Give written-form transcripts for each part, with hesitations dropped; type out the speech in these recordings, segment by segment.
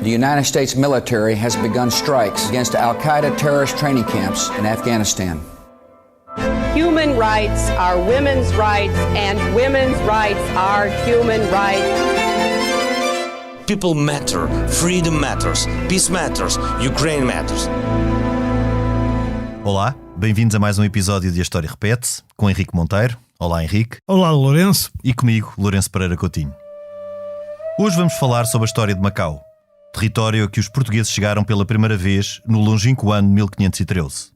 the United States military has begun strikes against Al-Qaeda terrorist training camps in Afghanistan. Human rights are women's rights, and women's rights are human rights. People matter, freedom matters, peace matters, Ukraine matters. Olá, bem-vindos a mais um episódio de A História Repete-se, com Henrique Monteiro. Olá, Henrique. Olá, Lourenço. E comigo, Lourenço Pereira Coutinho. Hoje vamos falar sobre a história de Macau, território a que os portugueses chegaram pela primeira vez no longínquo ano de 1513.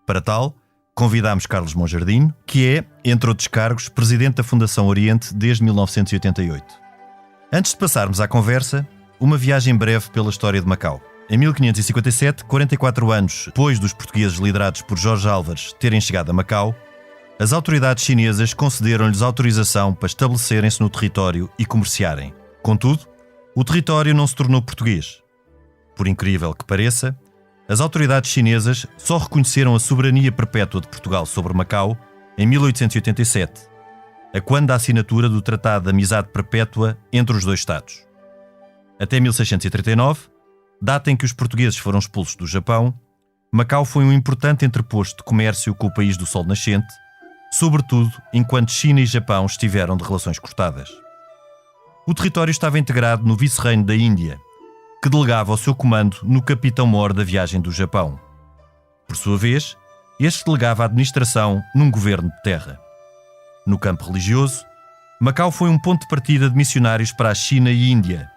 Para tal, convidámos Carlos Monjardino, que é, entre outros cargos, presidente da Fundação Oriente desde 1988. Antes de passarmos à conversa, uma viagem breve pela história de Macau. Em 1557, 44 anos depois dos portugueses liderados por Jorge Álvares terem chegado a Macau, as autoridades chinesas concederam-lhes autorização para estabelecerem-se no território e comerciarem. Contudo, o território não se tornou português. Por incrível que pareça, as autoridades chinesas só reconheceram a soberania perpétua de Portugal sobre Macau em 1887, a quando da assinatura do Tratado de Amizade Perpétua entre os dois Estados. Até 1639, data em que os portugueses foram expulsos do Japão, Macau foi um importante entreposto de comércio com o país do Sol Nascente, sobretudo enquanto China e Japão estiveram de relações cortadas. O território estava integrado no vice-reino da Índia, que delegava o seu comando no capitão-mor da viagem do Japão. Por sua vez, este delegava a administração num governo de terra. No campo religioso, Macau foi um ponto de partida de missionários para a China e Índia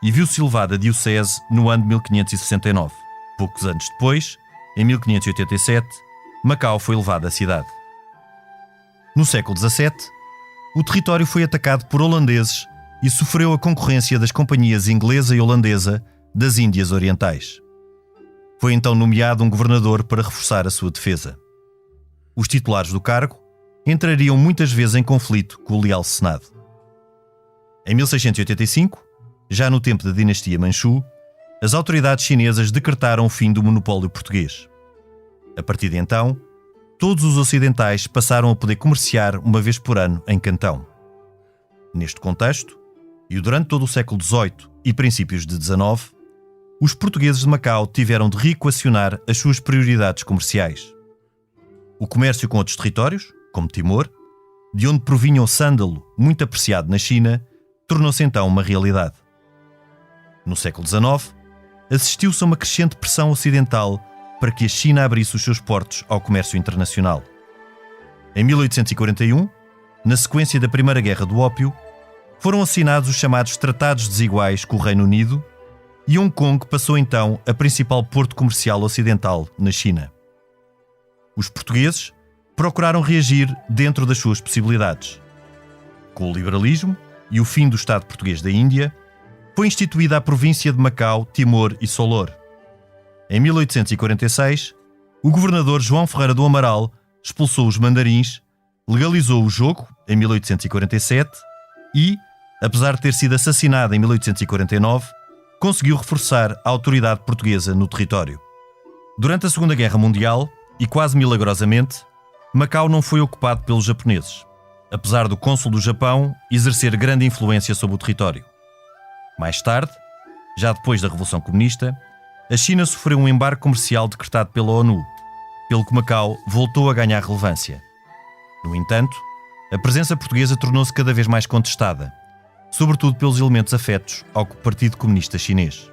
e viu-se elevada a diocese no ano de 1569. Poucos anos depois, em 1587, Macau foi elevada a cidade. No século XVII, o território foi atacado por holandeses e sofreu a concorrência das companhias inglesa e holandesa das Índias Orientais. Foi então nomeado um governador para reforçar a sua defesa. Os titulares do cargo entrariam muitas vezes em conflito com o leal Senado. Em 1685, já no tempo da dinastia Manchu, as autoridades chinesas decretaram o fim do monopólio português. A partir de então, todos os ocidentais passaram a poder comerciar uma vez por ano em Cantão. Neste contexto, e durante todo o século XVIII e princípios de XIX, os portugueses de Macau tiveram de reequacionar as suas prioridades comerciais. O comércio com outros territórios, como Timor, de onde provinha o sândalo, muito apreciado na China, tornou-se então uma realidade. No século XIX, assistiu-se a uma crescente pressão ocidental para que a China abrisse os seus portos ao comércio internacional. Em 1841, na sequência da Primeira Guerra do Ópio, foram assinados os chamados Tratados Desiguais com o Reino Unido e Hong Kong passou então a principal porto comercial ocidental na China. Os portugueses procuraram reagir dentro das suas possibilidades. Com o liberalismo e o fim do Estado português da Índia, foi instituída a província de Macau, Timor e Solor. Em 1846, o governador João Ferreira do Amaral expulsou os mandarins, legalizou o jogo em 1847 e, apesar de ter sido assassinado em 1849, conseguiu reforçar a autoridade portuguesa no território. Durante a Segunda Guerra Mundial, e quase milagrosamente, Macau não foi ocupado pelos japoneses, apesar do cônsul do Japão exercer grande influência sobre o território. Mais tarde, já depois da Revolução Comunista, a China sofreu um embargo comercial decretado pela ONU, pelo que Macau voltou a ganhar relevância. No entanto, a presença portuguesa tornou-se cada vez mais contestada, sobretudo pelos elementos afetos ao Partido Comunista Chinês.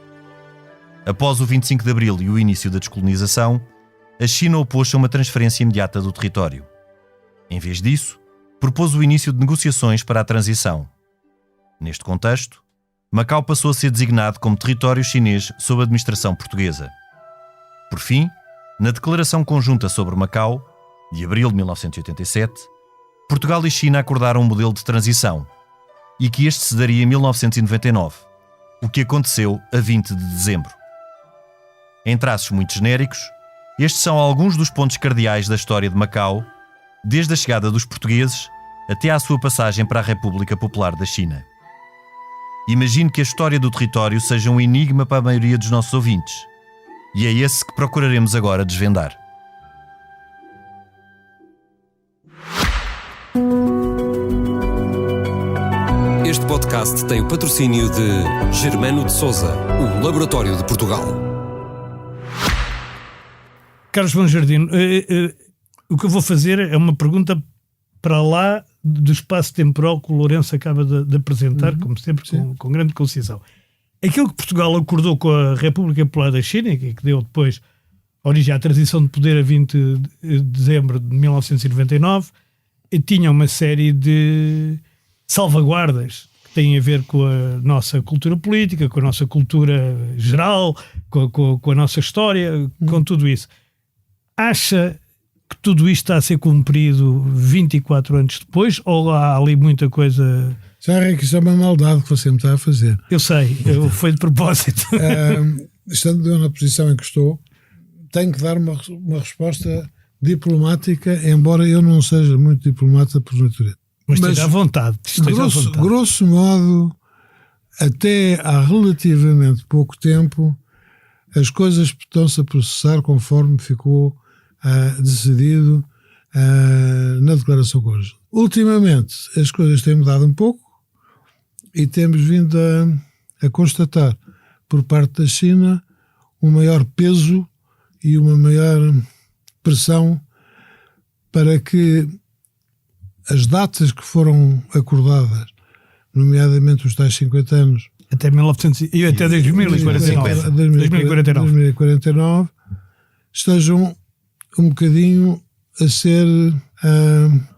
Após o 25 de Abril e o início da descolonização, a China opôs-se a uma transferência imediata do território. Em vez disso, propôs o início de negociações para a transição. Neste contexto, Macau passou a ser designado como território chinês sob administração portuguesa. Por fim, na Declaração Conjunta sobre Macau, de abril de 1987, Portugal e China acordaram um modelo de transição, e que este se daria em 1999, o que aconteceu a 20 de dezembro. Em traços muito genéricos, estes são alguns dos pontos cardeais da história de Macau, desde a chegada dos portugueses até à sua passagem para a República Popular da China. Imagino que a história do território seja um enigma para a maioria dos nossos ouvintes, e é esse que procuraremos agora desvendar. Este podcast tem o patrocínio de Germano de Sousa, o Laboratório de Portugal. Carlos Bonjardino, o que eu vou fazer é uma pergunta para lá do espaço temporal que o Lourenço acaba de apresentar, como sempre, com grande concisão. Aquilo que Portugal acordou com a República Popular da China, que deu depois origem à transição de poder a 20 de dezembro de 1999, tinha uma série de salvaguardas que têm a ver com a nossa cultura política, com a nossa cultura geral, com a nossa história, com tudo isso. Acha que tudo isto está a ser cumprido 24 anos depois, ou há ali muita coisa... Já é que isso é uma maldade que você me está a fazer. Eu sei, foi de propósito. Estando na posição em que estou, tenho que dar uma resposta diplomática, embora eu não seja muito diplomata por natureza. Mas esteja à vontade. Grosso modo, até há relativamente pouco tempo, as coisas estão-se a processar conforme ficou decidido na declaração conjunta. Ultimamente, as coisas têm mudado um pouco e temos vindo a constatar, por parte da China, um maior peso e uma maior pressão para que as datas que foram acordadas, nomeadamente os tais 50 anos, até 2049, estejam um bocadinho a ser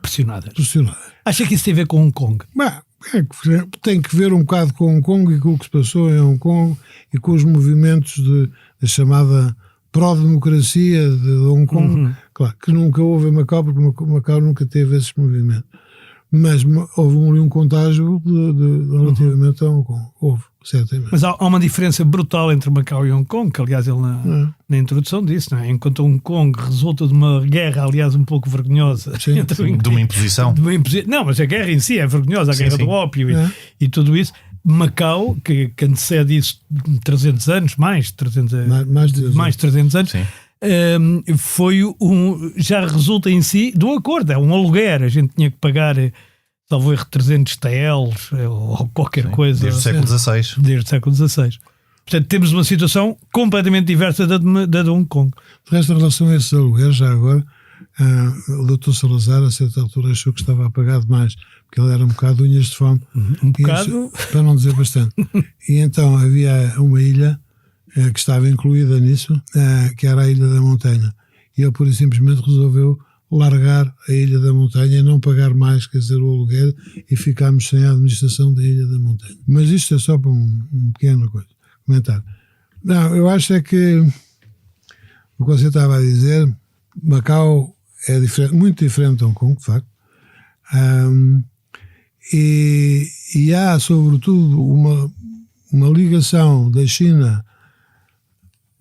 pressionadas. Acha que isso tem a ver com Hong Kong? Tem que ver um bocado com Hong Kong e com o que se passou em Hong Kong e com os movimentos da chamada pró-democracia de Hong Kong. Claro, que nunca houve em Macau, porque Macau nunca teve esses movimentos. Mas houve um contágio relativamente a Hong Kong. Houve, certamente. Mas há uma diferença brutal entre Macau e Hong Kong, que aliás ele na introdução disse, não é? Enquanto Hong Kong resulta de uma guerra, aliás, um pouco vergonhosa. De uma imposição. Não, mas a guerra em si é vergonhosa, a guerra do ópio e tudo isso. Macau, que antecede isso 300 anos, mais de 300 anos, foi já resulta em si do acordo, é um aluguer, a gente tinha que pagar talvez 300 TLs ou qualquer coisa. Desde o século XVI. Desde o século XVI. Portanto, temos uma situação completamente diversa da de Hong Kong. Por esta relação a esses alugueres, já agora, o Dr. Salazar, a certa altura, achou que estava a pagar demais, porque ele era um bocado unhas de fome. Um bocado? Para não dizer bastante. E então havia uma ilha que estava incluída nisso, que era a Ilha da Montanha. E ele, pura e simplesmente, resolveu largar a Ilha da Montanha e não pagar mais, quer dizer, o aluguer, e ficámos sem a administração da Ilha da Montanha. Mas isto é só para um pequeno comentário. Não, eu acho que o que você estava a dizer, Macau é muito diferente de Hong Kong, de facto. E há, sobretudo, uma ligação da China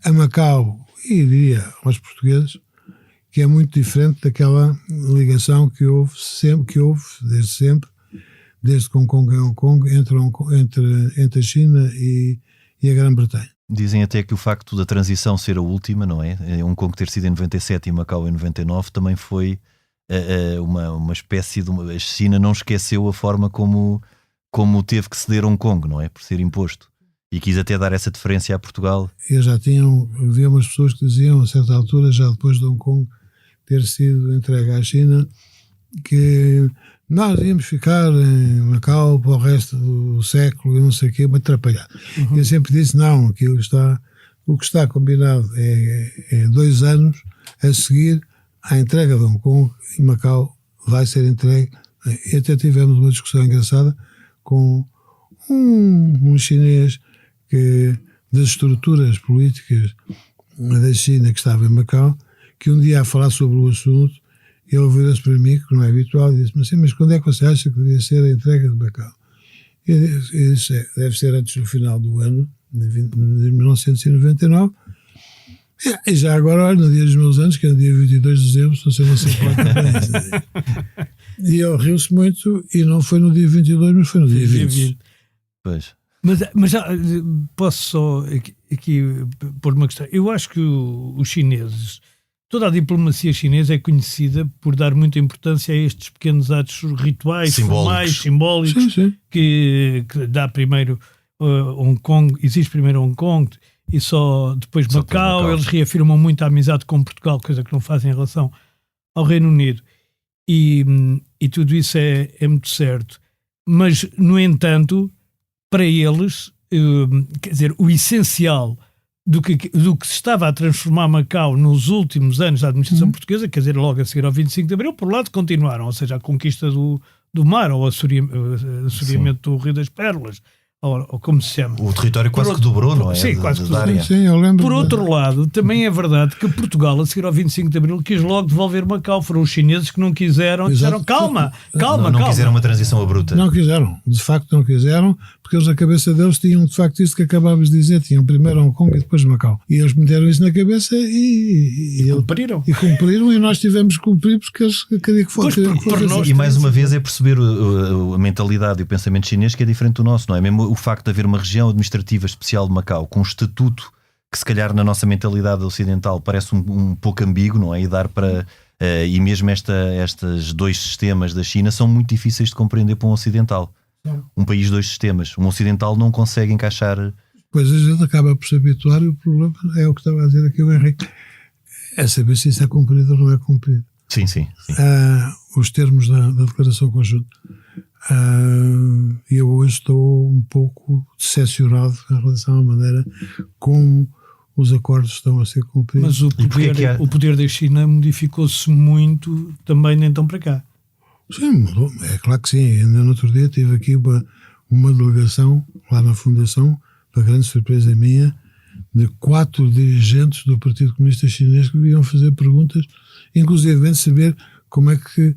a Macau e, diria, aos portugueses, que é muito diferente daquela ligação que houve desde sempre, desde Hong Kong e Hong Kong, entre a China e a Grã-Bretanha. Dizem até que o facto da transição ser a última, não é? Hong Kong ter sido em 97 e Macau em 99 também foi uma espécie de... A China não esqueceu a forma como teve que ceder Hong Kong, não é? Por ser imposto. E quis até dar essa deferência a Portugal. Havia umas pessoas que diziam, a certa altura, já depois de Hong Kong ter sido entregue à China, que nós íamos ficar em Macau para o resto do século e não sei o quê, mas atrapalhar. E eu sempre disse, não, o que está combinado é 2 anos a seguir à entrega de Hong Kong, e Macau vai ser entregue. E até tivemos uma discussão engraçada com um chinês das estruturas políticas da China que estava em Macau, que um dia a falar sobre o assunto, ele virou-se para mim, que não é habitual, e disse, mas quando é que você acha que devia ser a entrega de Macau? E eu disse, deve ser antes do final do ano, de 1999, e já agora, olha, no dia dos meus anos, que é no dia 22 de dezembro, se você não se importa bem. E ele riu-se muito, e não foi no dia 22, mas foi no dia 20. Pois. Mas já, posso só aqui pôr uma questão. Eu acho que os chineses, toda a diplomacia chinesa é conhecida por dar muita importância a estes pequenos atos rituais, formais, simbólicos, Sim. que dá primeiro Hong Kong, existe primeiro Hong Kong e só depois Macau. Eles reafirmam muito a amizade com Portugal, coisa que não fazem em relação ao Reino Unido. E tudo isso é muito certo. Mas, no entanto, para eles, quer dizer, o essencial do que se estava a transformar Macau nos últimos anos da administração portuguesa, quer dizer, logo a seguir ao 25 de Abril, por um lado continuaram, ou seja, a conquista do mar, ou o assoreamento do Rio das Pérolas, ou como se chama. O território quase que dobrou, não é? Sim, quase que dobrou. Sim, eu lembro. Por outro lado, também é verdade que Portugal, a seguir ao 25 de Abril, quis logo devolver Macau. Foram os chineses que não quiseram, disseram calma. Não quiseram uma transição abrupta. Não quiseram, de facto não quiseram, porque eles, a cabeça deles, tinham de facto isso que acabámos de dizer, tinham primeiro Hong Kong e depois Macau. E eles meteram isso na cabeça e cumpriram, e nós tivemos que cumprir porque eles queriam que fosse. E mais uma vez é perceber a mentalidade e o pensamento chinês que é diferente do nosso, não é? Mesmo o facto de haver uma região administrativa especial de Macau com um estatuto que se calhar na nossa mentalidade ocidental parece um pouco ambíguo, não é? E dar para... e mesmo estes dois sistemas da China são muito difíceis de compreender para um ocidental. Um país, dois sistemas. Um ocidental não consegue encaixar... Pois a gente acaba por se habituar e o problema é o que estava a dizer aqui o Henrique. É saber se isso é cumprido ou não é cumprido. Sim. Os termos da declaração conjunta. Eu hoje estou um pouco decepcionado em relação à maneira como os acordos estão a ser cumpridos. Mas o poder da China modificou-se muito também de então para cá. Sim, mudou. É claro que sim. Ainda no outro dia tive aqui uma delegação lá na Fundação, para grande surpresa minha, de 4 dirigentes do Partido Comunista Chinês que vinham fazer perguntas, inclusive saber como é que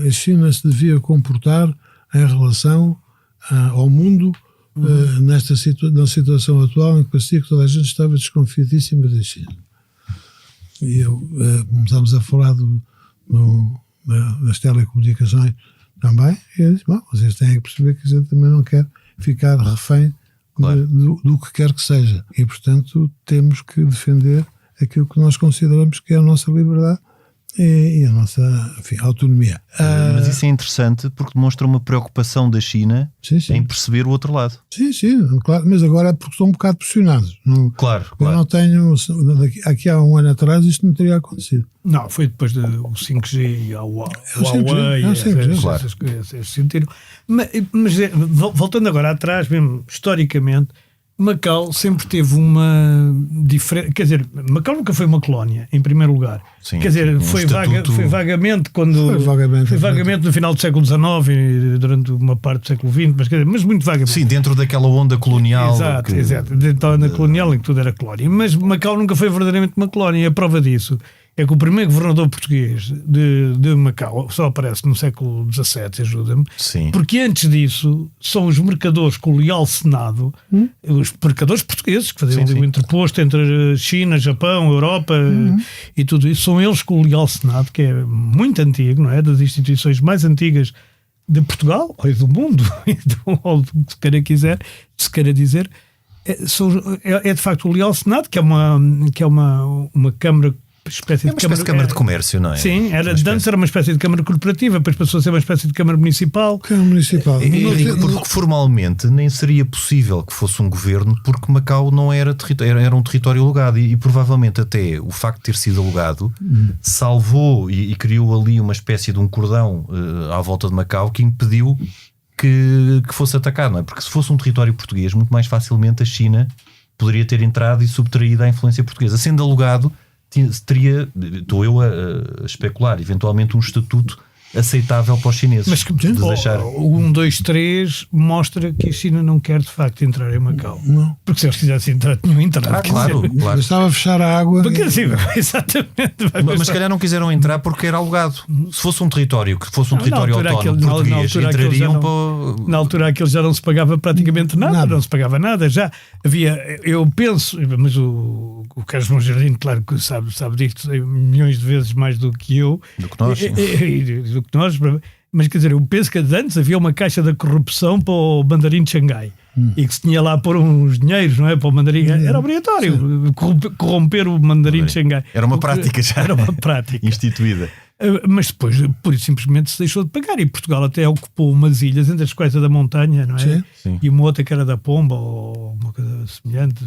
a China se devia comportar em relação ao mundo na situação atual em que parecia que toda a gente estava desconfiadíssima da China. E começámos a falar das telecomunicações também, e eu disse, vocês têm que perceber que a gente também não quer ficar refém do que quer que seja. E, portanto, temos que defender aquilo que nós consideramos que é a nossa liberdade e a nossa autonomia. Mas isso é interessante porque demonstra uma preocupação da China em perceber o outro lado. Sim, claro, mas agora é porque estão um bocado pressionados. Claro. Eu não tenho... Aqui há um ano atrás isto não teria acontecido. Não, foi depois do 5G e a Huawei. Essas sentiram. Mas voltando agora atrás, mesmo historicamente, Macau sempre teve uma diferença. Quer dizer, Macau nunca foi uma colónia, em primeiro lugar. Sim, quer dizer, foi vagamente quando. Foi vagamente no final do século XIX e durante uma parte do século XX, mas muito vagamente. Sim, dentro daquela onda colonial. Exato. Dentro da onda colonial em que tudo era colónia. Mas Macau nunca foi verdadeiramente uma colónia. E a prova disso é que o primeiro governador português de Macau só aparece no século XVII, ajuda-me, porque antes disso são os mercadores com o leal Senado, os mercadores portugueses que faziam o interposto entre China, Japão, Europa e tudo isso, são eles com o leal Senado, que é muito antigo, não é? Das instituições mais antigas de Portugal, ou do mundo, ou do que se queira dizer, é de facto o leal Senado, que é uma câmara, espécie de câmara de comércio, não é? Sim, antes era uma espécie de câmara corporativa, depois passou a ser uma espécie de câmara municipal. Porque formalmente nem seria possível que fosse um governo, porque Macau não era território, era um território alugado e provavelmente até o facto de ter sido alugado salvou e criou ali uma espécie de um cordão à volta de Macau que impediu que fosse atacado, não é? Porque se fosse um território português, muito mais facilmente a China poderia ter entrado e subtraído a influência portuguesa. Sendo alugado, teria, estou eu a especular, eventualmente um estatuto aceitável para os chineses. Mas o 1, 2, 3 mostra que a China não quer de facto entrar em Macau. Não. Porque se eles quisessem entrar, tinham entrado. Claro. Estava a fechar a água. Porque, exatamente. Mas se calhar não quiseram entrar porque era alugado. Se fosse um território autónomo português, entrariam para... Na altura aquilo já não se pagava praticamente nada. Não se pagava nada. Já havia, eu penso, mas o Carlos Monjardim, claro que sabe disto milhões de vezes mais do que eu. Do que nós. Do que nós, Mas quer dizer, eu penso que antes havia uma caixa da corrupção para o mandarim de Xangai e que se tinha lá a pôr uns dinheiros, não é? Para o mandarim. Era obrigatório corromper o mandarim de Xangai. Era uma prática já. Era uma prática. Instituída. Mas depois, pura e simplesmente, se deixou de pagar. E Portugal até ocupou umas ilhas, entre as quais a da Montanha, não é? Sim. E uma outra que era da Pomba, ou uma coisa semelhante.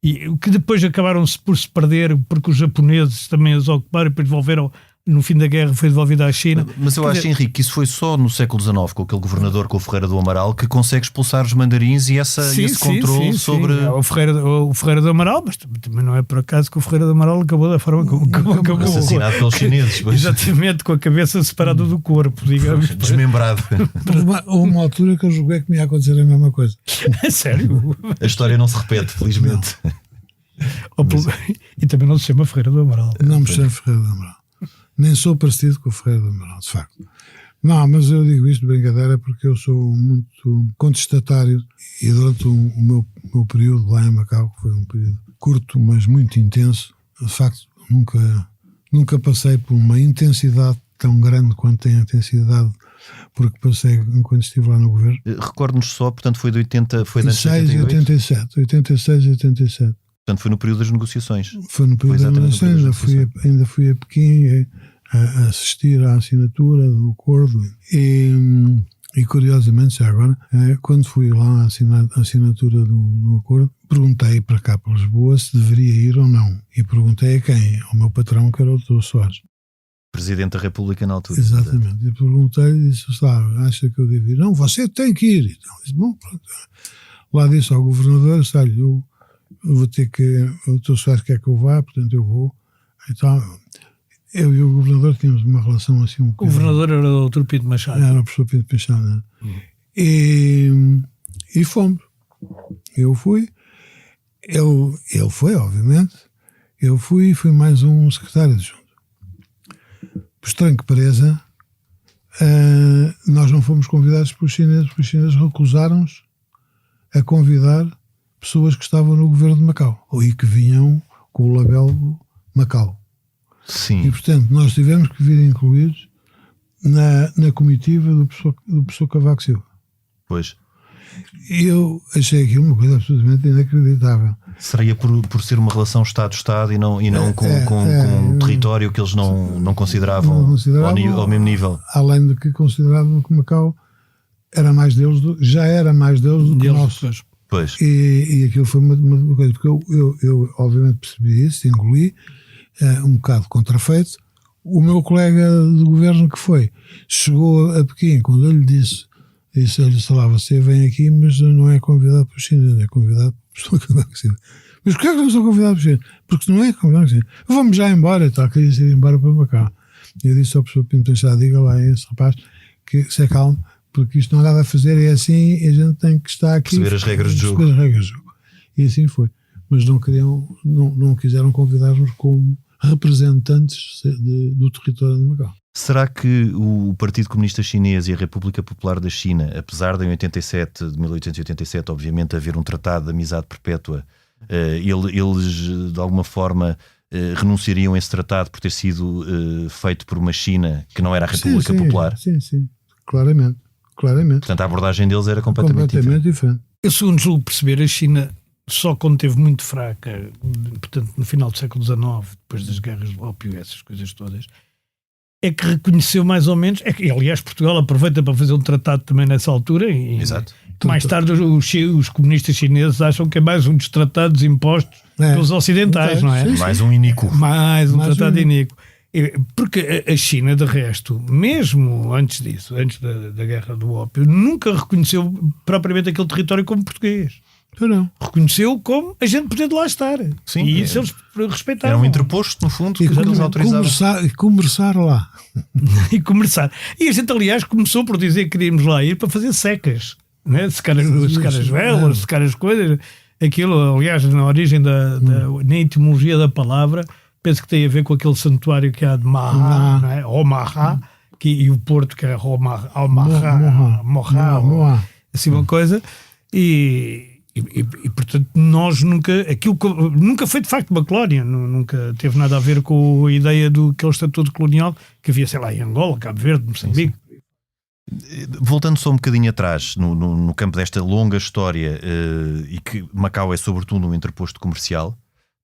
E que depois acabaram por se perder, porque os japoneses também as ocuparam e depois devolveram. No fim da guerra foi devolvida à China. Mas eu acho, Henrique, que isso foi só no século XIX, com aquele governador, com o Ferreira do Amaral, que consegue expulsar os mandarins e esse controle sobre... Sim. O Ferreira do Amaral, mas também não é por acaso que o Ferreira do Amaral acabou da forma como acabou. Assassinado pelos chineses. Pois. Exatamente, com a cabeça separada do corpo, digamos. Desmembrado. Houve uma altura que eu julguei que me ia acontecer a mesma coisa. Sério? A história não se repete, felizmente. E também não se chama Ferreira do Amaral. Não me chamo Ferreira do Amaral. Nem sou parecido com o Ferreira do Amaral, de facto. Não, mas eu digo isto de brincadeira porque eu sou muito contestatário e durante o meu período lá em Macau, que foi um período curto, mas muito intenso, de facto nunca passei por uma intensidade tão grande quanto tem a intensidade porque passei enquanto estive lá no governo. Recordo-nos só, portanto foi de 80, foi de 86 e 87. Portanto foi no período das negociações. Foi no período das negociações, ainda fui a Pequim a assistir à assinatura do acordo e curiosamente, já agora, quando fui lá à assinatura do acordo, perguntei para cá, para Lisboa, se deveria ir ou não. E perguntei a quem? Ao meu patrão, que era o Dr. Soares. Presidente da República na altura. Exatamente. E perguntei-lhe e disse, acha que eu devo ir? Não, você tem que ir. Então, disse, bom, pronto. Lá disse ao governador, eu vou ter que, o Dr. Soares quer que eu vá, portanto eu vou. Então, eu e o governador tínhamos uma relação assim um bocadinho. O governador era o Dr. Pinto Machado. Era o professor Pinto Machado. Né? E fomos. Eu fui. Ele foi, obviamente. Eu fui e fui mais um secretário adjunto. Por estranho que pareça, nós não fomos convidados pelos chineses, porque os chineses recusaram-nos a convidar pessoas que estavam no governo de Macau, ou que vinham com o labelo Macau. Sim. E, portanto, nós tivemos que vir incluídos na comitiva do professor Cavaco Silva. Pois. E eu achei aquilo uma coisa absolutamente inacreditável. Seria por ser uma relação Estado-Estado e não com um território que eles não consideravam ao mesmo nível. Além de que consideravam que Macau era mais deles já era mais deles do que nosso. Pois. E aquilo foi uma coisa, porque eu obviamente percebi isso, engoli, um bocado contrafeito. O meu colega de governo que chegou a Pequim, quando eu lhe disse, lá, você vem aqui, mas não é convidado por China, é convidado por China. Mas porquê é que não sou convidado por China? Porque não é convidado por China. Vamos já embora, queria ir embora para Macau. E eu disse ao professor Pinto Machado, diga lá a esse rapaz que se acalme, porque isto não há nada a fazer, é assim, e a gente tem que estar aqui. Perceber as regras de jogo. E assim foi. Mas não quiseram convidar-nos como representantes do território de Macau. Será que o Partido Comunista Chinês e a República Popular da China, apesar de em 1887, obviamente, haver um tratado de amizade perpétua, eles de alguma forma renunciariam a esse tratado por ter sido feito por uma China que não era a República Popular? Sim, claramente. Portanto, a abordagem deles era completamente diferente. Eu, segundo julgo perceber, a China só quando esteve muito fraca, portanto, no final do século XIX, depois das guerras do ópio, essas coisas todas, é que reconheceu mais ou menos, e aliás Portugal aproveita para fazer um tratado também nessa altura, e exato. Mais tarde os comunistas chineses acham que é mais um dos tratados impostos pelos ocidentais, não é? Sim. Mais um iníquo. Mais um tratado iníquo. Porque a China, de resto, mesmo antes disso, antes da guerra do ópio, nunca reconheceu propriamente aquele território como português. Não. Reconheceu como a gente podia de lá estar. Sim, e isso eles respeitaram. Era um interposto, no fundo, que eles autorizavam. Começar lá. E começar. E a gente, aliás, começou por dizer que queríamos lá ir para fazer secas. Né? Secar as velas, secar as coisas. Aquilo, aliás, na origem na etimologia da palavra, penso que tem a ver com aquele santuário que há de Maha, não é? Omaha, e o porto que é Omaha, assim uma coisa. E portanto nós nunca foi de facto uma colónia, nunca teve nada a ver com a ideia do aquele estatuto colonial que havia, sei lá, em Angola, Cabo Verde, Moçambique. Voltando só um bocadinho atrás, no campo desta longa história, e que Macau é sobretudo um interposto comercial,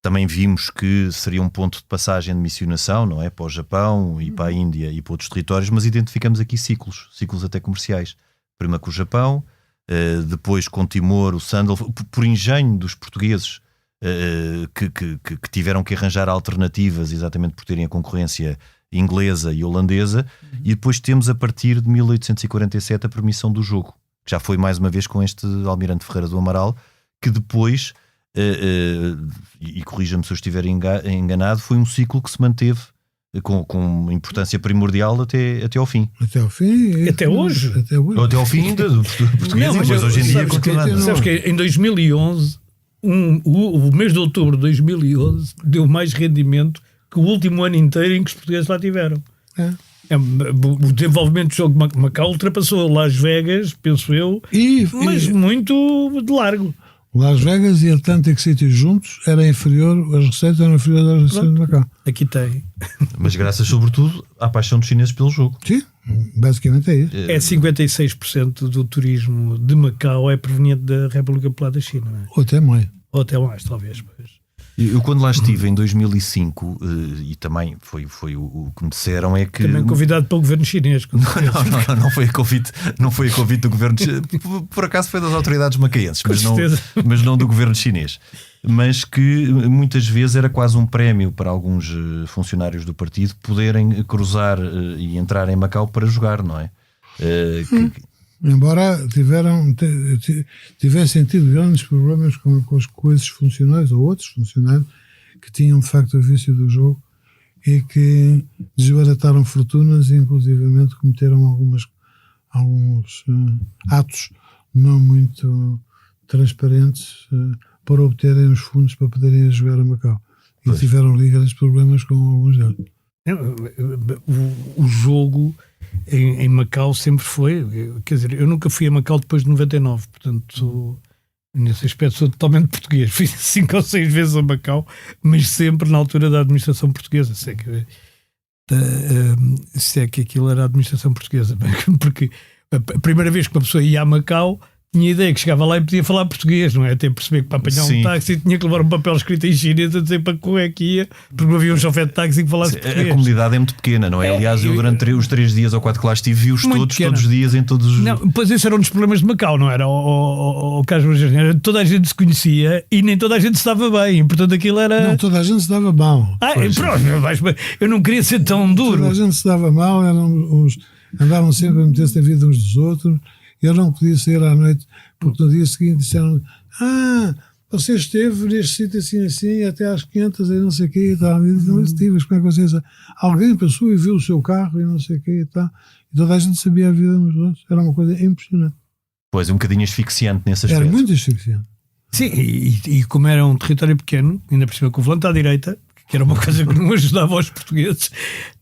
também vimos que seria um ponto de passagem de missionação, não é? Para o Japão e para a Índia e para outros territórios, mas identificamos aqui ciclos até comerciais. Primeiro com o Japão, depois com Timor, o Sandal, por engenho dos portugueses que tiveram que arranjar alternativas exatamente por terem a concorrência inglesa e holandesa, e depois temos a partir de 1847 a permissão do jogo, que já foi mais uma vez com este Almirante Ferreira do Amaral, que depois, e corrija-me se eu estiver enganado, foi um ciclo que se manteve com importância primordial até ao fim. Até ao fim. Até hoje. Até ao fim do português, mas hoje em dia continua. Sabes que em 2011, o mês de outubro de 2011 deu mais rendimento que o último ano inteiro em que os portugueses lá tiveram. O desenvolvimento do jogo de Macau ultrapassou Las Vegas, penso eu, mas muito de largo. Las Vegas e Atlantic City juntos era inferior, as receitas eram inferiores às receitas de Macau. Aqui tem. Mas graças sobretudo à paixão dos chineses pelo jogo. Sim, basicamente é isso. É 56% do turismo de Macau é proveniente da República Popular da China, não é? Ou até mais. Ou até mais, talvez. Eu quando lá estive em 2005, e também foi o que me disseram, é que... Também convidado para o governo chinês. Não foi a convite do governo chinês. Por acaso foi das autoridades macaenses, mas não do governo chinês. Mas que muitas vezes era quase um prémio para alguns funcionários do partido poderem cruzar e entrar em Macau para jogar, não é? Embora tivessem tido grandes problemas com esses funcionários ou outros funcionários que tinham de facto o vício do jogo e que desbarataram fortunas e inclusivamente cometeram alguns atos não muito transparentes para obterem os fundos para poderem jogar a Macau. E tiveram ali grandes problemas com alguns deles. O jogo em Macau sempre foi, quer dizer, eu nunca fui a Macau depois de 99, portanto nesse aspecto sou totalmente português. Fui 5 ou 6 vezes a Macau, mas sempre na altura da administração portuguesa, se é que aquilo era a administração portuguesa, porque a primeira vez que uma pessoa ia a Macau tinha a ideia que chegava lá e podia falar português, não é? Até perceber que para apanhar um táxi tinha que levar um papel escrito em chinês a dizer para como é que ia, porque não havia um chofer de táxi que falasse português. A comunidade é muito pequena, não é? Aliás, eu durante os 3 dias ou 4 que lá estive, vi-os todos os dias em todos os... Não, pois esse era um dos problemas de Macau, não era? O caso toda a gente se conhecia e nem toda a gente se dava bem, portanto aquilo era... Não, toda a gente se dava mal. Pronto, eu não queria ser tão duro. Toda a gente se dava mal, andavam sempre a meter-se na vida uns dos outros. Eu não podia sair à noite, porque no dia seguinte disseram: você esteve neste sítio assim, até às 500 e não sei o quê e tal. Não estive, como é que vocês... Alguém passou e viu o seu carro e não sei o quê e tal. E toda a gente sabia a vida uns dos outros. Era uma coisa impressionante. Pois, um bocadinho asfixiante nesse aspecto. Era muito asfixiante. Sim, e como era um território pequeno, ainda por cima com o volante à direita, que era uma coisa que não ajudava aos portugueses,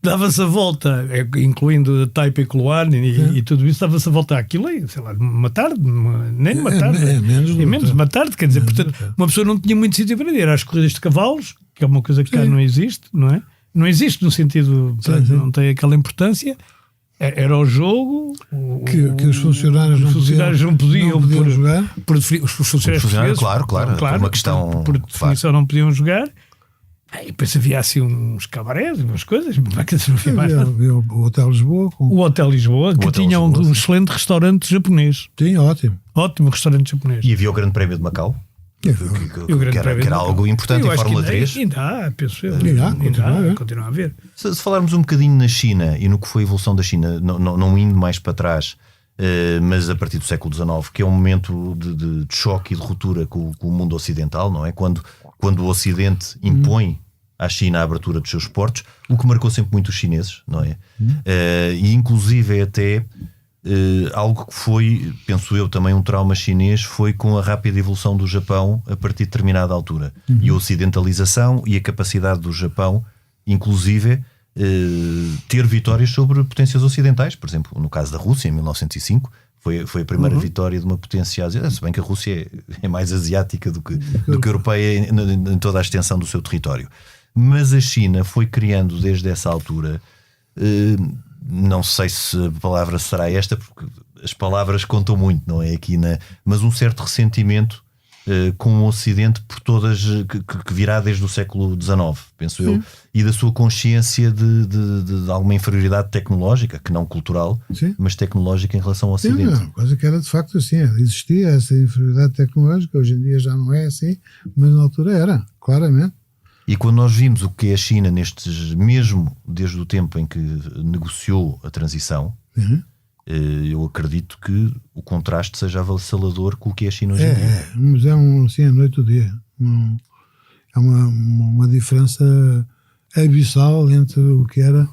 dava-se a volta, incluindo Taipei e Kluan e tudo isso, dava-se a volta àquilo aí, sei lá, uma tarde, nem uma tarde, menos uma tarde, quer dizer, portanto, uma pessoa não tinha muito sítio para ir. Às corridas de cavalos, que é uma coisa que cá não existe, não é? Não existe no sentido, não tem aquela importância. Era o jogo que os funcionários não podiam jogar. Os funcionários portugueses, claro, por uma questão, por definição, não podiam jogar. E depois havia assim uns cabarés, umas coisas, havia o Hotel Lisboa. O Hotel Lisboa, que tinha um excelente restaurante japonês. Sim, ótimo restaurante japonês. E havia o Grande Prémio de Macau, que era algo importante em Fórmula 3. Ainda há, penso eu. Continua a haver. Se falarmos um bocadinho na China e no que foi a evolução da China, não indo mais para trás, mas a partir do século XIX, que é um momento de choque e de ruptura com o mundo ocidental, não é? Quando o Ocidente impõe à China a abertura dos seus portos, o que marcou sempre muito os chineses, não é? E inclusive até algo que foi, penso eu, também um trauma chinês, foi com a rápida evolução do Japão a partir de determinada altura. E a ocidentalização e a capacidade do Japão, inclusive, ter vitórias sobre potências ocidentais. Por exemplo, no caso da Rússia, em 1905, foi a primeira vitória de uma potência asiática, se bem que a Rússia é mais asiática do que europeia em toda a extensão do seu território. Mas a China foi criando desde essa altura não sei se a palavra será esta, porque as palavras contam muito, não é? Mas um certo ressentimento com o Ocidente por todas, que virá desde o século XIX, penso eu, e da sua consciência de alguma inferioridade tecnológica, que não cultural, mas tecnológica em relação ao Ocidente. Não, coisa que era de facto assim, existia essa inferioridade tecnológica, hoje em dia já não é assim, mas na altura era, claramente. E quando nós vimos o que é a China mesmo desde o tempo em que negociou a transição, eu acredito que o contraste seja avassalador com o que é a China hoje em dia. Mas assim, a noite do dia. É uma diferença abissal entre o que era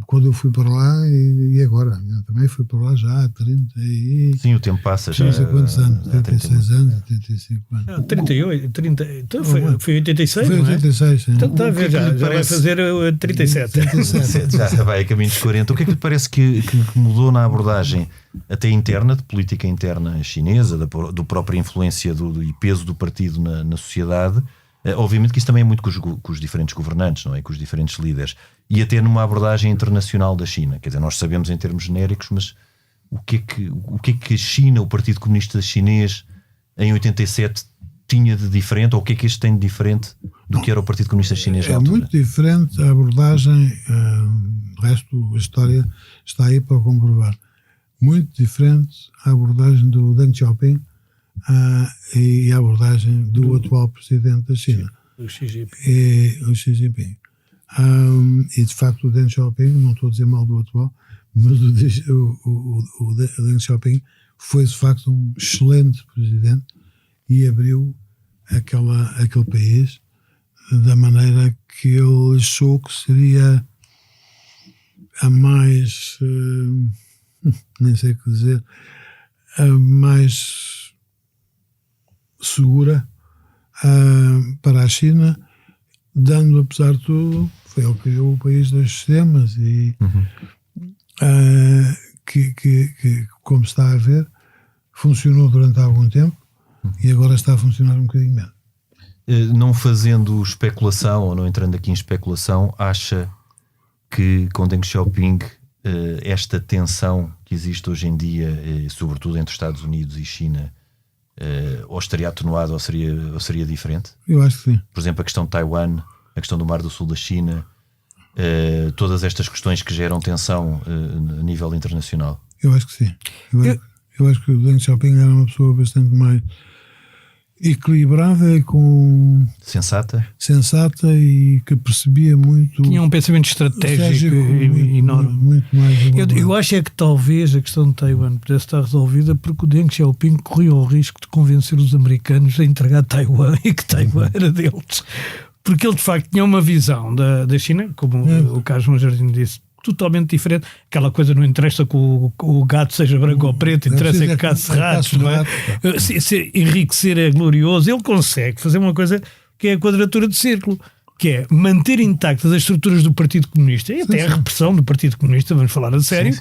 quando eu fui para lá e agora. Eu também fui para lá já há 30 e... Sim, o tempo passa já. Não sei quantos anos, 36 anos, 85 anos. 38, 30, então foi 86, Foi não é? 86, sim. Então está a ver, já vai fazer 37. 37. Já vai a caminho dos 40. O que é que lhe parece que mudou na abordagem até interna, de política interna chinesa, do própria influência e peso do partido na sociedade? Obviamente que isso também é muito com os diferentes governantes, não é? Com os diferentes líderes. E até numa abordagem internacional da China. Quer dizer, nós sabemos em termos genéricos, mas o que é que a China, o Partido Comunista Chinês, em 87 tinha de diferente, ou o que é que este tem de diferente do que era o Partido Comunista Chinês na altura? É muito diferente a abordagem, o resto da história está aí para comprovar. Muito diferente a abordagem do Deng Xiaoping e a abordagem do atual presidente da China, o Xi Jinping. E de facto o Deng Xiaoping, não estou a dizer mal do atual, mas o Deng Xiaoping foi de facto um excelente presidente e abriu aquele país da maneira que ele achou que seria a mais nem sei o que dizer, a mais segura para a China, dando, apesar de tudo, foi ele que criou o país dos sistemas e que, como está a ver, funcionou durante algum tempo e agora está a funcionar um bocadinho menos. Não fazendo especulação, ou não entrando aqui em especulação, acha que com Deng Xiaoping esta tensão que existe hoje em dia, sobretudo entre Estados Unidos e China, ou estaria atenuada ou seria diferente? Eu acho que sim. Por exemplo, a questão de Taiwan, a questão do Mar do Sul da China, todas estas questões que geram tensão a nível internacional. Eu acho que sim. Eu acho que o Deng Xiaoping era uma pessoa bastante mais equilibrada e sensata e que percebia muito. Tinha um pensamento estratégico enorme. Muito mais eu acho é que talvez a questão de Taiwan pudesse estar resolvida porque o Deng Xiaoping corria o risco de convencer os americanos a entregar Taiwan e que Taiwan era deles. Porque ele de facto tinha uma visão da China, como o Carlos Monjardim disse, totalmente diferente. Aquela coisa não interessa que o gato seja branco ou preto, interessa que caça ratos, não é? Se enriquecer é glorioso. Ele consegue fazer uma coisa que é a quadratura de círculo, que é manter intactas as estruturas do Partido Comunista e até a repressão do Partido Comunista, vamos falar a sério,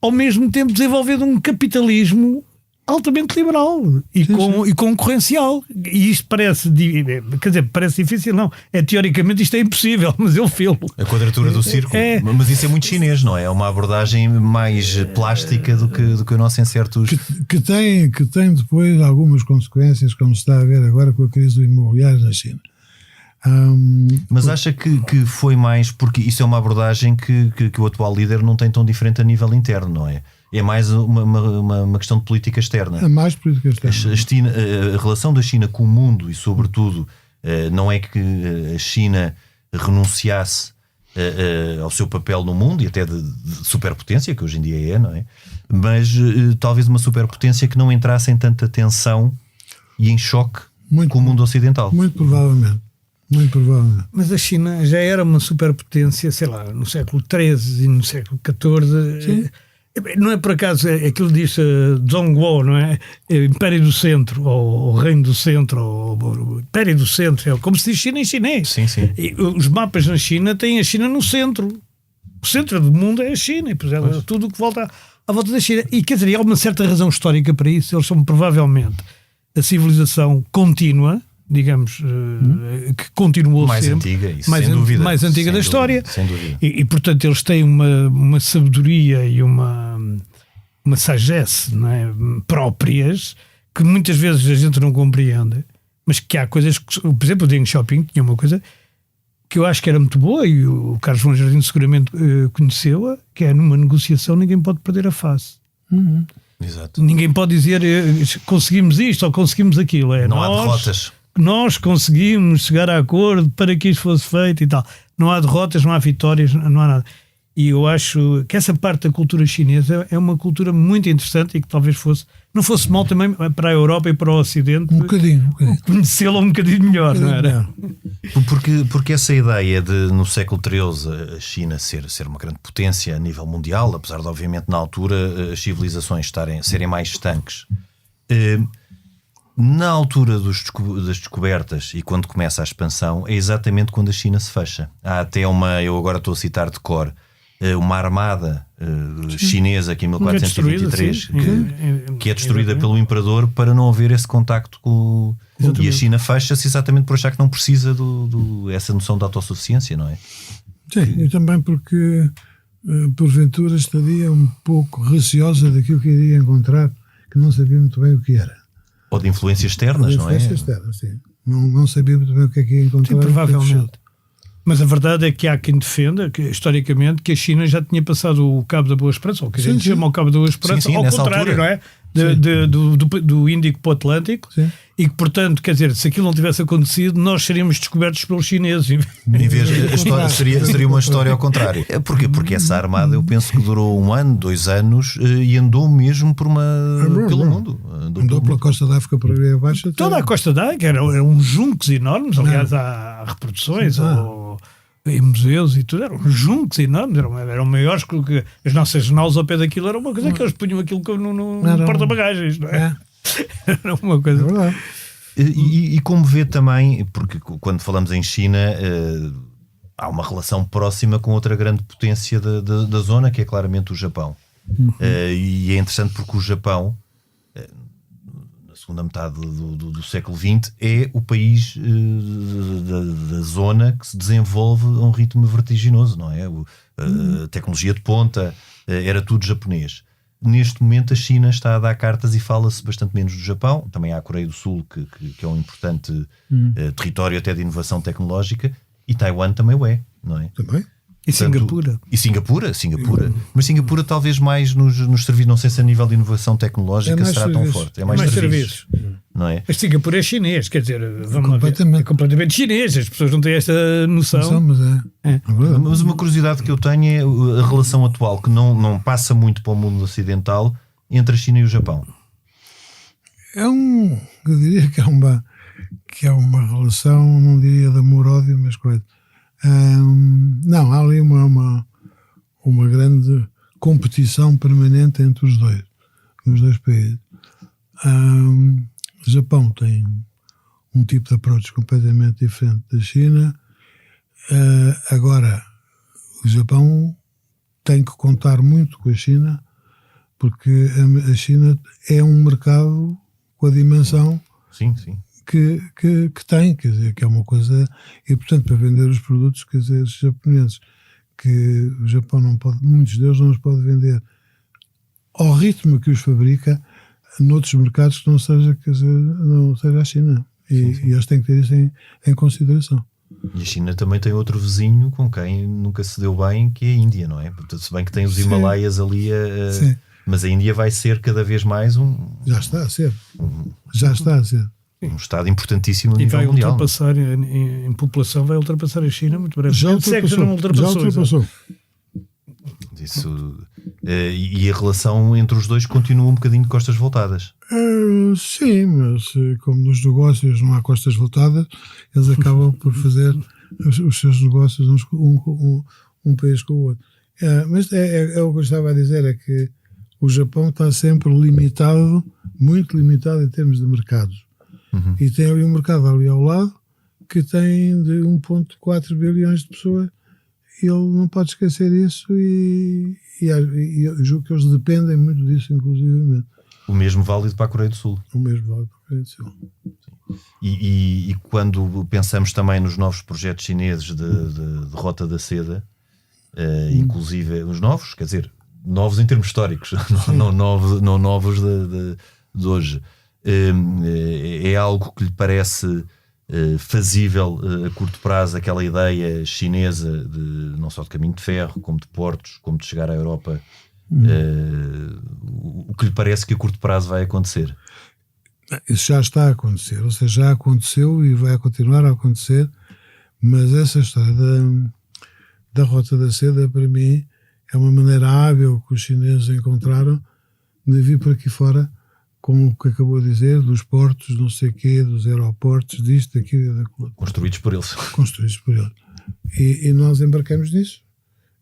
ao mesmo tempo desenvolvendo um capitalismo altamente liberal e concorrencial. E isto parece difícil, não. Teoricamente isto é impossível, mas ele fez-lo. A quadratura do círculo. Mas isso é muito chinês, não é? É uma abordagem mais plástica do que o nosso em certos... Que tem depois algumas consequências, como se está a ver agora com a crise do imobiliário na China. Mas acha que foi mais porque isso é uma abordagem que o atual líder não tem tão diferente a nível interno, não é? É mais uma questão de política externa. É mais política externa. A relação da China com o mundo e, sobretudo, não é que a China renunciasse ao seu papel no mundo e até de superpotência, que hoje em dia é, não é? Mas talvez uma superpotência que não entrasse em tanta tensão e em choque com o mundo ocidental. Muito provavelmente. Mas a China já era uma superpotência, sei lá, no século XIII e no século XIV. Sim. Não é por acaso aquilo diz Zhongguo, não é? Império do Centro, ou Reino do Centro, ou Império do Centro, é como se diz China em chinês. Sim. E os mapas na China têm a China no centro. O centro do mundo é a China, e tudo o que volta à volta da China. E quer dizer, há uma certa razão histórica para isso. Eles são provavelmente a civilização contínua, digamos, que continuou Mais sempre. antiga, isso, mais sem dúvida. Mais antiga Sem da história. dúvida, sem dúvida. E, portanto, eles têm uma sabedoria e uma sagesse, não é? Próprias, que muitas vezes a gente não compreende, mas que há coisas que, por exemplo, o Deng Xiaoping tinha uma coisa que eu acho que era muito boa, e o Carlos João Jardim seguramente conheceu-a, que é: numa negociação ninguém pode perder a face. Exato. Ninguém pode dizer conseguimos isto ou conseguimos aquilo. Não há derrotas. Nós conseguimos chegar a acordo para que isto fosse feito e tal. Não há derrotas, não há vitórias, não há nada. E eu acho que essa parte da cultura chinesa é uma cultura muito interessante e que talvez não fosse mal também para a Europa e para o Ocidente Um bocadinho. conhecê-la um bocadinho melhor, não era? Porque essa ideia de, no século XIII, a China ser uma grande potência a nível mundial, apesar de, obviamente, na altura as civilizações serem mais estanques, na altura das descobertas e quando começa a expansão, é exatamente quando a China se fecha. Há até eu agora estou a citar de cor, uma armada chinesa que em 1423 que é destruída pelo imperador para não haver esse contacto com e a China fecha-se exatamente por achar que não precisa essa noção de autossuficiência, não é? Sim, e também porque porventura estaria um pouco receosa daquilo que iria encontrar, que não sabia muito bem o que era. Ou de influências externas, não é? Influências externas, sim. Não sabia muito bem o que é que ia encontrar. Sim, provavelmente. Mas a verdade é que há quem defenda, que, historicamente, que a China já tinha passado o Cabo da Boa Esperança, ou que a gente chama o Cabo da Boa Esperança, ao contrário, não é? Do Índico para o Atlântico, e que, portanto, quer dizer, se aquilo não tivesse acontecido, nós seríamos descobertos pelos chineses. Em vez de a história seria uma história ao contrário. Porque essa armada, eu penso que durou 1 ano, 2 anos e andou mesmo pelo mundo. Andou pela costa da África por aí abaixo. Toda a costa da África eram juncos enormes, aliás, há reproduções em museus e tudo, eram juncos enormes, eram maiores que as nossas naus ao pé daquilo, era uma coisa que eles punham aquilo no porta-bagagens, não é? Era uma coisa. E como vê também, porque quando falamos em China, há uma relação próxima com outra grande potência da zona, que é claramente o Japão. E é interessante porque o Japão, na segunda metade do século XX, é o país da zona que se desenvolve a um ritmo vertiginoso, não é? A tecnologia de ponta, era tudo japonês. Neste momento a China está a dar cartas e fala-se bastante menos do Japão. Também há a Coreia do Sul, que é um importante território até de inovação tecnológica, e Taiwan também o é, não é? Também. E Singapura. Singapura. Mas Singapura talvez mais nos serviços, não sei se a nível de inovação tecnológica será tão forte. É mais serviços. Não é? Mas Singapura é chinês, quer dizer, é completamente chinês, as pessoas não têm esta noção. Mas uma curiosidade que eu tenho é a relação atual, que não passa muito para o mundo ocidental, entre a China e o Japão. Eu diria que é uma relação, não diria de amor-ódio, mas coisa. Não, há ali uma grande competição permanente entre os dois países. O Japão tem um tipo de approach completamente diferente da China. Agora, o Japão tem que contar muito com a China, porque a China é um mercado com a dimensão que tem, quer dizer, que é uma coisa, e portanto para vender os produtos, quer dizer, os japoneses, que o Japão não pode, muitos deles não os pode vender ao ritmo que os fabrica noutros mercados que não seja, quer dizer, não seja a China, e eles têm que ter isso em consideração. E a China também tem outro vizinho com quem nunca se deu bem, que é a Índia, não é? Portanto, se bem que tem os Himalaias ali, mas a Índia vai ser cada vez mais Já está a ser. Um Estado importantíssimo a nível mundial. E vai ultrapassar, em população, vai ultrapassar a China muito breve. Já ultrapassou. Isso, e a relação entre os dois continua um bocadinho de costas voltadas. Sim, mas como nos negócios não há costas voltadas, eles acabam por fazer os seus negócios um país com o outro. Mas é o que eu estava a dizer, é que o Japão está sempre limitado, muito limitado em termos de mercados. E tem ali um mercado ali ao lado que tem de 1,4 bilhões de pessoas. Ele não pode esquecer isso e eu julgo que eles dependem muito disso, inclusivamente. O mesmo válido para a Coreia do Sul. O mesmo válido para a Coreia do Sul. E quando pensamos também nos novos projetos chineses de Rota da Seda, inclusive os novos, quer dizer, novos em termos históricos, não novos de hoje, é algo que lhe parece fazível a curto prazo, aquela ideia chinesa de não só de caminho de ferro, como de portos, como de chegar à Europa, o que lhe parece que a curto prazo vai acontecer? Isso já está a acontecer, ou seja, já aconteceu e vai continuar a acontecer, mas essa história da Rota da Seda, para mim, é uma maneira hábil que os chineses encontraram de vir por aqui fora, com o que acabou de dizer, dos portos, não sei o quê, dos aeroportos, disto, daquilo e daquilo. Construídos por eles. Construídos por eles. E nós embarcamos nisso.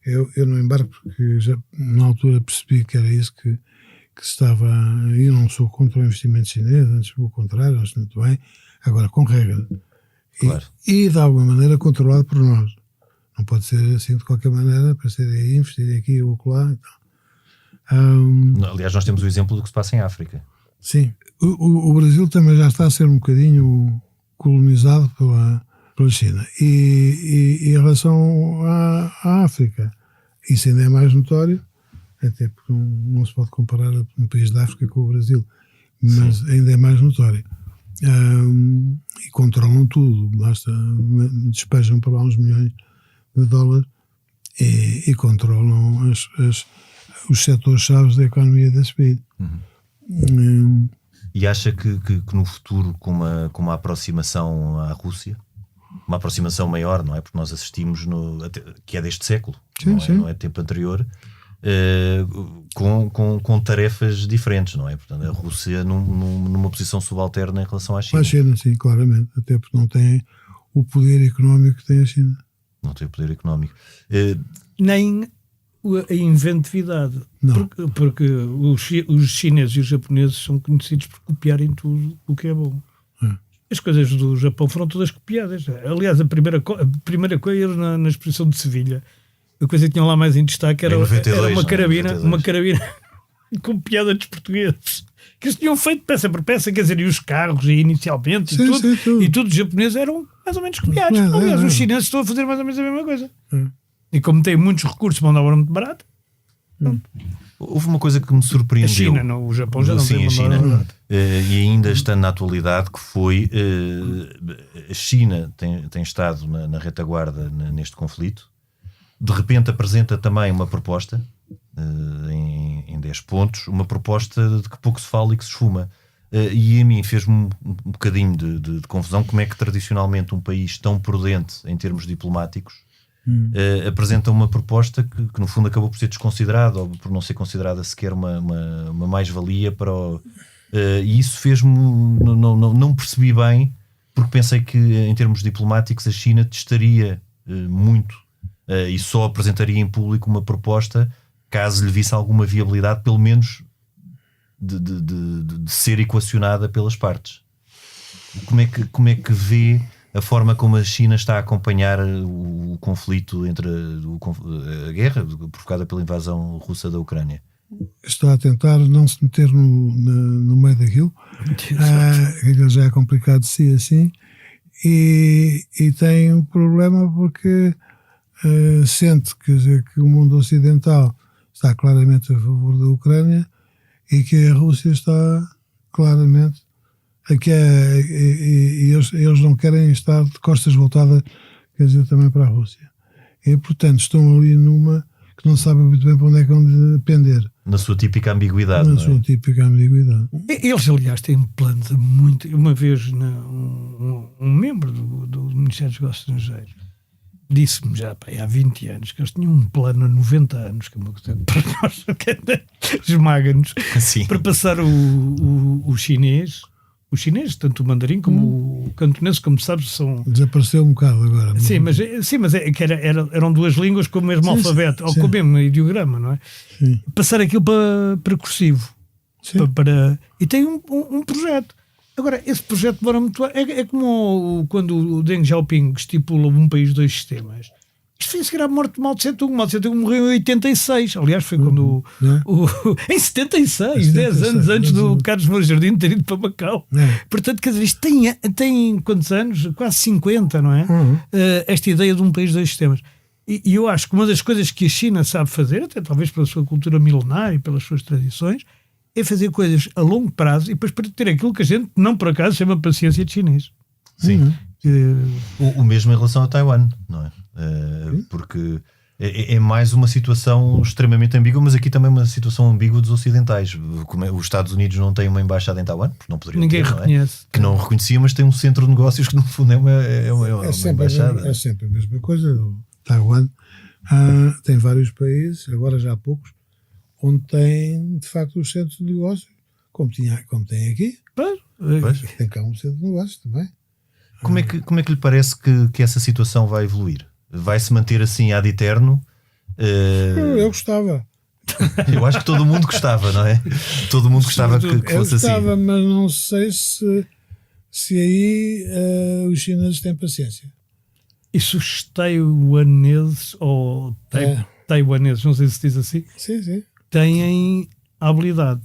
Eu não embarco porque já na altura percebi que era isso que estava. Eu não sou contra o investimento chinês, antes pelo contrário, acho muito bem. Agora, com regra. Claro. E de alguma maneira controlado por nós. Não pode ser assim de qualquer maneira, para ser aí, investir aqui ou acolá. Aliás, nós temos o exemplo do que se passa em África. Sim. O Brasil também já está a ser um bocadinho colonizado pela China. E em relação à África, isso ainda é mais notório, até porque não se pode comparar um país da África com o Brasil, mas ainda é mais notório. E controlam tudo, basta, despejam para lá uns milhões de dólares e controlam os setores-chave da economia desse país. E acha que no futuro, com uma aproximação à Rússia, uma aproximação maior, não é? Porque nós assistimos, que é deste século, não é tempo anterior, com tarefas diferentes, não é? Portanto, a Rússia numa posição subalterna em relação à China. A China, sim, claramente, até porque não tem o poder económico que tem a China. Não tem o poder económico. Nem a inventividade. Porque os chineses e os japoneses são conhecidos por copiarem tudo o que é bom. As coisas do Japão foram todas copiadas. Aliás, a primeira coisa na exposição de Sevilha, a coisa que tinham lá mais em destaque era, 92, era uma 92. carabina copiada dos portugueses. Que eles tinham feito peça por peça, quer dizer, e os carros, e inicialmente, e tudo os japoneses eram mais ou menos copiados. Aliás, os chineses estão a fazer mais ou menos a mesma coisa. E como têm muitos recursos, mão de obra muito barata. Houve uma coisa que me surpreendeu. A China, não, o Japão já não tem mão de obra barata. E ainda estando na atualidade, que foi a China tem estado na retaguarda neste conflito. De repente apresenta também uma proposta em 10 pontos, uma proposta de que pouco se fala e que se esfuma. E a mim fez-me um bocadinho de confusão como é que tradicionalmente um país tão prudente em termos diplomáticos apresenta uma proposta que no fundo acabou por ser desconsiderada ou por não ser considerada sequer uma mais-valia para e isso fez-me não percebi bem, porque pensei que em termos diplomáticos a China testaria muito e só apresentaria em público uma proposta caso lhe visse alguma viabilidade, pelo menos de ser equacionada pelas partes. Como é que vê a forma como a China está a acompanhar o conflito entre a guerra provocada pela invasão russa da Ucrânia? Está a tentar não se meter no meio daquilo. Aquilo já é complicado de si assim. E tem um problema porque sente que o mundo ocidental está claramente a favor da Ucrânia e que a Rússia está claramente e eles não querem estar de costas voltadas, quer dizer, também para a Rússia. E, portanto, estão ali numa que não sabem muito bem para onde é que vão depender. Na sua típica ambiguidade. Na sua típica ambiguidade. Eles, aliás, têm planos muito... Uma vez, um membro do Ministério dos Negócios Estrangeiros disse-me já há 20 anos que eles tinham um plano há 90 anos, que é uma coisa para nós esmaga-nos, para passar o chinês... Os chineses, tanto o mandarim como o cantonês, como sabes, são... Desapareceu um bocado agora. Sim, mas eram duas línguas com o mesmo alfabeto, ou com o mesmo ideograma, não é? Sim. Passar aquilo para cursivo. E tem um projeto. Agora, esse projeto demora muito... É como quando o Deng Xiaoping estipula um país, dois sistemas. Isto foi a seguir à morte de Mao Tse-tung. Mao Tse-tung morreu em 86. Aliás, foi quando em 76, 10 anos antes do Carlos Moura Jardim ter ido para Macau. Portanto, quer dizer, isto tem quantos anos? Quase 50, não é? Esta ideia de um país, dois sistemas. E eu acho que uma das coisas que a China sabe fazer, até talvez pela sua cultura milenar e pelas suas tradições, é fazer coisas a longo prazo e depois para ter aquilo que a gente, não por acaso, chama paciência de chinês. Sim. O mesmo em relação a Taiwan, não é? Porque é mais uma situação extremamente ambígua, mas aqui também uma situação ambígua dos ocidentais. Os Estados Unidos não têm uma embaixada em Taiwan, porque não poderiam Ninguém ter, reconhece. Não é? Que não reconhecia, mas tem um centro de negócios que no fundo é uma embaixada. É sempre a mesma coisa. Taiwan tem vários países, agora já há poucos, onde tem de facto os centros de negócios, como tem aqui. Pois. Tem cá um centro de negócios também. Como é que lhe parece que essa situação vai evoluir? Vai se manter assim ad eterno? Eu gostava. Eu acho que todo mundo gostava, não é? Todo mundo gostava que fosse assim. Eu gostava, mas não sei se aí os chineses têm paciência. Isso os taiwaneses ou taiwaneses, não sei se diz assim, Sim. têm habilidade.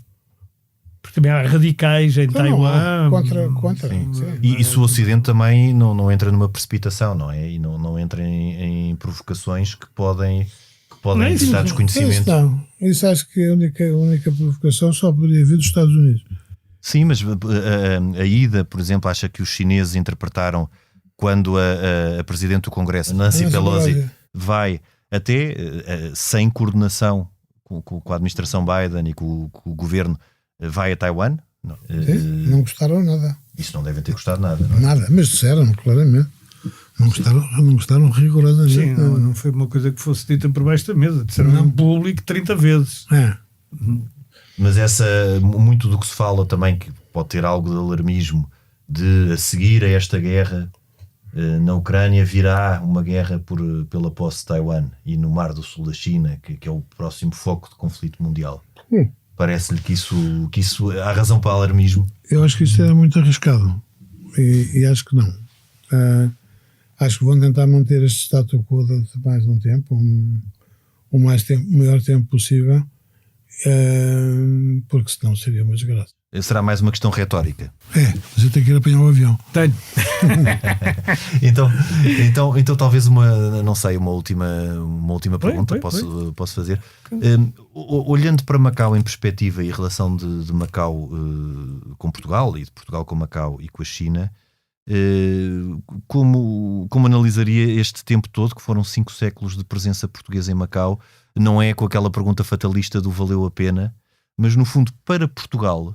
Porque também há radicais em Então, Taiwan. Contra. Sim. Sim. E se o Ocidente também não entra numa precipitação, não é? E não entra em provocações que podem evitar desconhecimento. Isso acho que a única provocação só poderia vir dos Estados Unidos. Sim, mas a ida, por exemplo, acha que os chineses interpretaram quando a Presidente do Congresso, Nancy Pelosi, vai até sem coordenação com a administração Biden e com o governo, vai a Taiwan? Não gostaram nada. Isso não devem ter gostado nada. Não é? Nada, mas disseram claramente. Não gostaram rigorosamente. Sim, não foi uma coisa que fosse dita por baixo da mesa. Disseram em público 30 vezes. Mas muito do que se fala também, que pode ter algo de alarmismo, de a seguir a esta guerra na Ucrânia virá uma guerra pela posse de Taiwan e no Mar do Sul da China, que é o próximo foco de conflito mundial. Parece-lhe que isso há razão para alarmismo? Eu acho que isso é muito arriscado e acho que não. Acho que vão tentar manter este status quo durante mais um tempo, o maior tempo possível, porque senão seria uma desgraça. Será mais uma questão retórica? Mas eu tenho que ir apanhar o avião. Tenho. então talvez uma última pergunta posso fazer. Olhando para Macau em perspectiva e a relação de Macau com Portugal e de Portugal com Macau e com a China, como analisaria este tempo todo, que foram 5 séculos de presença portuguesa em Macau? Não é com aquela pergunta fatalista do valeu a pena, mas no fundo para Portugal,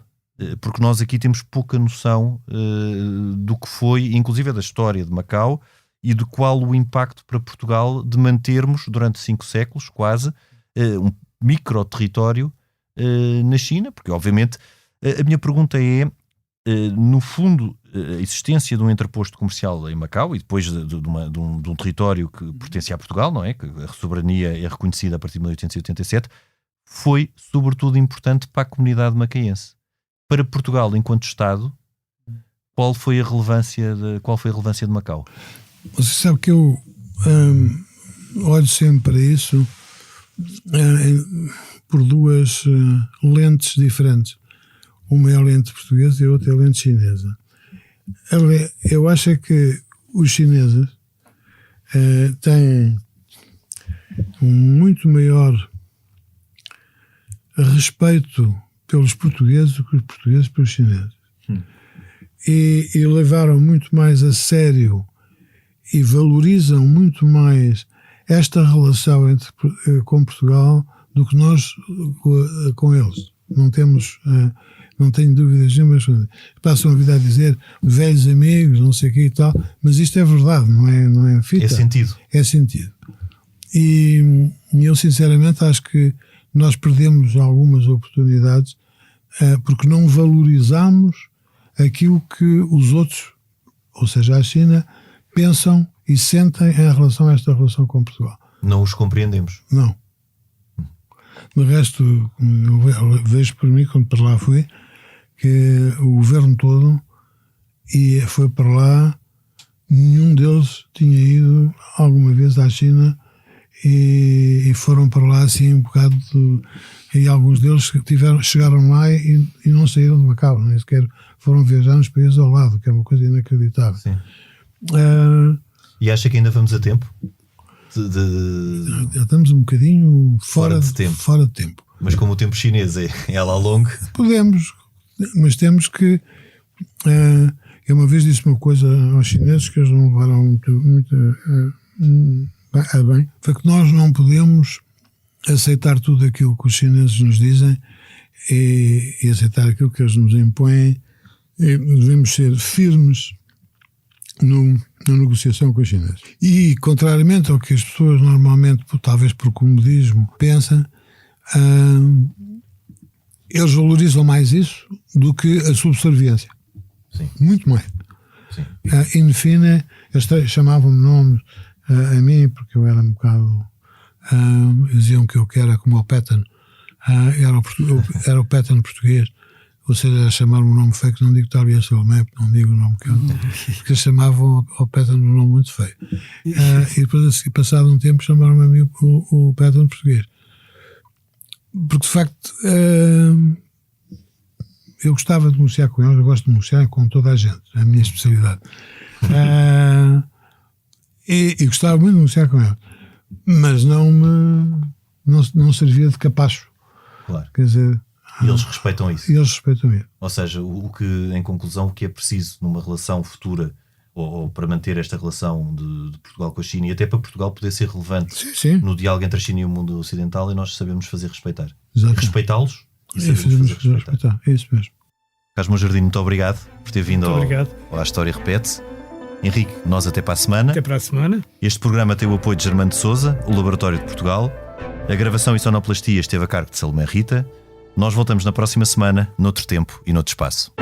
porque nós aqui temos pouca noção do que foi, inclusive da história de Macau, e de qual o impacto para Portugal de mantermos durante 5 séculos quase um micro-território na China, porque obviamente a minha pergunta é, no fundo, a existência de um entreposto comercial em Macau e depois de um território que pertence a Portugal, não é? Que a soberania é reconhecida a partir de 1887, foi sobretudo importante para a comunidade macaense. Para Portugal, enquanto Estado, qual foi a relevância de Macau? Você sabe que eu olho sempre para isso por duas lentes diferentes. Uma é a lente portuguesa e a outra é a lente chinesa. Eu acho que os chineses têm um muito maior respeito pelos portugueses do que os portugueses pelos chineses. E levaram muito mais a sério e valorizam muito mais esta relação com Portugal do que nós com eles. Não tenho dúvidas nenhumas. Passam a vida a dizer velhos amigos, não sei o que e tal, mas isto é verdade, não é fita. É sentido. É sentido. E eu sinceramente acho que nós perdemos algumas oportunidades porque não valorizamos aquilo que os outros, ou seja, a China, pensam e sentem em relação a esta relação com Portugal. Não os compreendemos. Não. De resto, eu vejo por mim, quando para lá fui, que o governo todo foi para lá, nenhum deles tinha ido alguma vez à China e foram para lá assim um bocado e alguns deles chegaram lá e não saíram de Macau, nem sequer foram viajar nos países ao lado, que é uma coisa inacreditável. Sim. E acha que ainda vamos a tempo? Já estamos um bocadinho fora de tempo. Mas como o tempo chinês é lá longo... Podemos, mas temos que... eu uma vez disse uma coisa aos chineses que eles não levaram muito a bem, foi que nós não podemos aceitar tudo aquilo que os chineses nos dizem e aceitar aquilo que eles nos impõem, e devemos ser firmes na negociação com os chineses. E, contrariamente ao que as pessoas normalmente, talvez por comodismo, pensam, eles valorizam mais isso do que a subserviência. Sim. Muito mais. Sim. In fine, eles chamavam-me nomes a mim, porque eu era um bocado... diziam que eu era como o Patton, era o Patton português, ou seja, chamaram-me um nome feio, que não digo Tabia Salomé, não digo o nome que eu, porque eles chamavam ao Patton um nome muito feio. E depois, passado um tempo, chamaram-me a mim o Patton português. Porque, de facto, eu gostava de negociar com eles, eu gosto de negociar com toda a gente, é a minha especialidade. E gostava muito de negociar com eles, mas não servia de capacho. Claro. Quer dizer, e eles respeitam isso. Ou seja, o que, em conclusão, o que é preciso numa relação futura ou para manter esta relação de Portugal com a China, e até para Portugal poder ser relevante no diálogo entre a China e o mundo ocidental, e nós sabemos fazer respeitar. Respeitá-los e sabemos fazer respeitar. É isso mesmo. Carlos Monjardim, muito obrigado por ter vindo ao A História Repete-se. Henrique, nós até para a semana. Até para a semana. Este programa tem o apoio de Germano de Sousa, o Laboratório de Portugal. A gravação e sonoplastia esteve a cargo de Salomé Rita. Nós voltamos na próxima semana, noutro tempo e noutro espaço.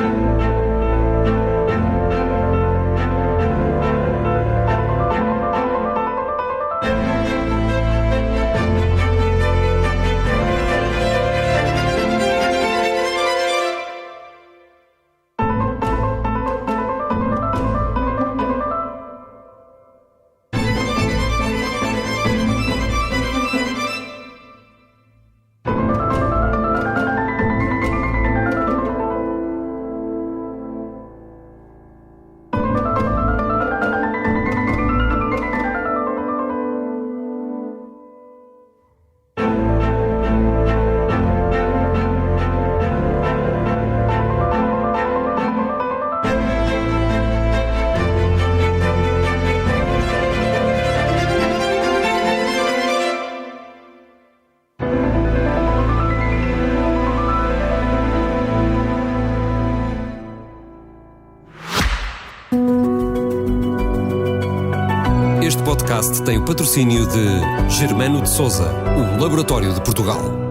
Este podcast tem o patrocínio de Germano de Sousa, o Laboratório de Portugal.